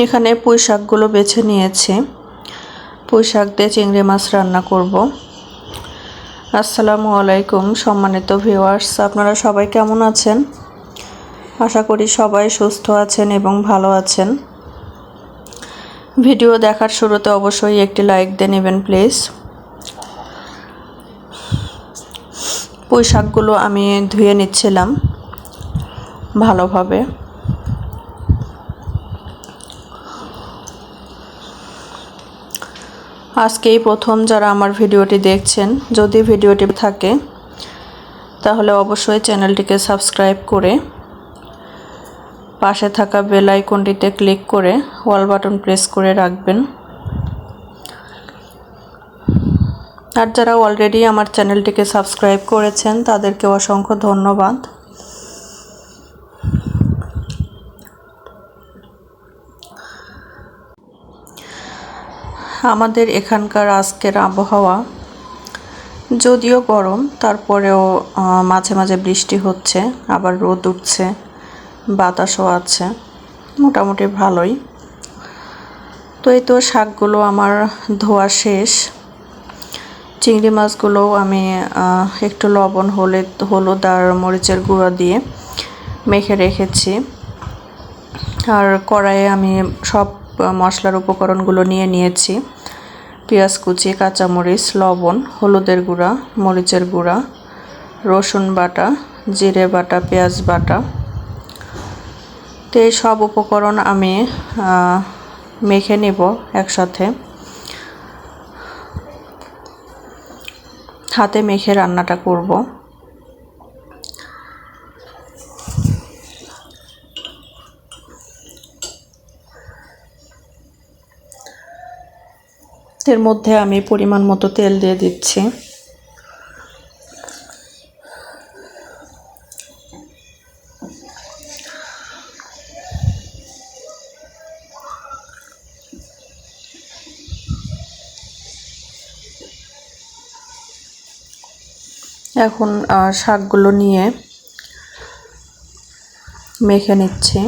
এখানে পুঁই শাকগুলো বেছে নিয়েছি। পুঁই শাক দিয়ে চিংড়ি মাছ রান্না করব। আসসালামু আলাইকুম সম্মানিত ভিউয়ার্স, আপনারা সবাই কেমন আছেন? আশা করি সবাই সুস্থ আছেন এবং ভালো আছেন। ভিডিও দেখার শুরুতে অবশ্যই একটি লাইক দিয়ে নেবেন প্লিজ। পুঁই শাকগুলো আমি ধুয়ে নিচ্ছিলাম ভালোভাবে। আজকেই প্রথম যারা আমার ভিডিওটি দেখছেন, যদি ভিডিওটি থাকে তাহলে অবশ্যই চ্যানেলটিকে সাবস্ক্রাইব করে পাশে থাকা বেল আইকনটিতে ক্লিক করে অল বাটন প্রেস করে রাখবেন। আর যারা অলরেডি আমার চ্যানেলটিকে সাবস্ক্রাইব করেছেন তাদেরকে অসংখ্য ধন্যবাদ। আমাদের এখানকার আজকের আবহাওয়া যদিও গরম, তারপরেও মাঝে মাঝে বৃষ্টি হচ্ছে, আবার রোদ উঠছে, বাতাসও আছে, মোটামুটি ভালোই। তো এই তো শাকগুলো আমার ধোয়া শেষ। চিংড়ি মাছগুলোও আমি একটু লবণ, হলুদ আর মরিচের গুঁড়ো দিয়ে মেখে রেখেছি। আর কড়াইয়ে আমি সব মশলার উপকরণগুলো নিয়ে নিয়েছি। পেঁয়াজ কুচি, কাঁচামরিচ, লবণ, হলুদের গুঁড়া, মরিচের গুঁড়া, রসুন বাটা, জিরে বাটা, পেঁয়াজ বাটা। তো এই সব উপকরণ আমি মেখে নেব একসাথে। হাতে মেখে রান্নাটা করব। এর মধ্যে আমি পরিমাণ মতো তেল দিয়ে দিচ্ছি। এখন শাকগুলো নিয়ে মেখে নিচ্ছি।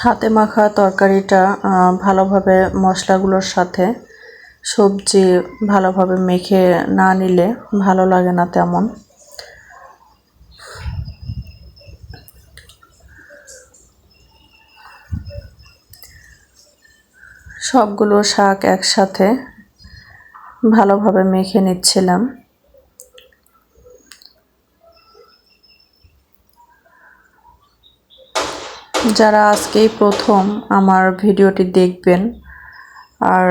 হাতে মাখা তরকারিটা ভালোভাবে মশলাগুলোর সাথে সবজি ভালোভাবে মেখে না নিলে ভালো লাগে না তেমন। সবগুলো শাক একসাথে ভালোভাবে মেখে নিচ্ছিলাম। যারা আজকেই প্রথম আমার ভিডিওটি দেখবেন আর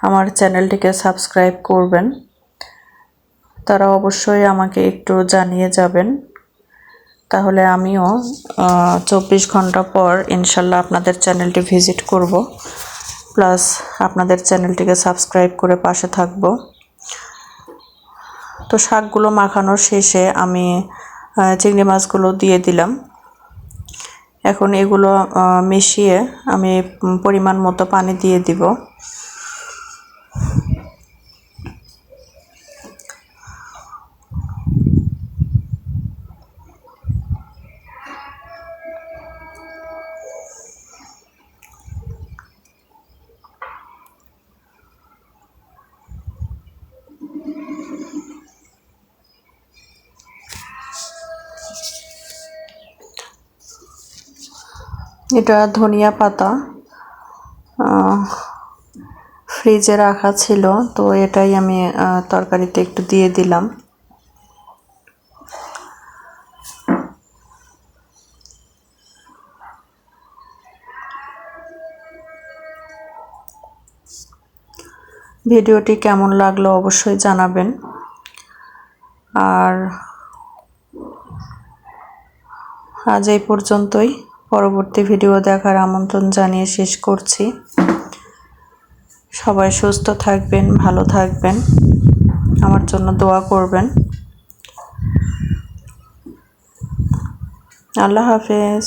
আমার চ্যানেলটিকে সাবস্ক্রাইব করবেন, তারা অবশ্যই আমাকে একটু জানিয়ে যাবেন। তাহলে আমিও 24 ঘন্টা পর ইনশাল্লাহ আপনাদের চ্যানেলটি ভিজিট করব, প্লাস আপনাদের চ্যানেলটিকে সাবস্ক্রাইব করে পাশে থাকব। তো শাকগুলো মাখানোর শেষে আমি চিংড়ি মাছগুলো দিয়ে দিলাম। এখন এগুলো মিশিয়ে আমি পরিমাণ মতো পানি দিয়ে দিব। এটা ধনিয়া পাতা, ফ্রিজে রাখা ছিল, তো এটাই আমি তরকারিতে একটু দিয়ে দিলাম। ভিডিওটি কেমন লাগলো অবশ্যই জানাবেন। আর আজ এই পর্যন্তই। পরবর্তী ভিডিও দেখার আমন্ত্রণ জানিয়ে শেষ করছি। সবাই সুস্থ থাকবেন, ভালো থাকবেন, আমার জন্য দোয়া করবেন। আল্লাহ হাফেজ।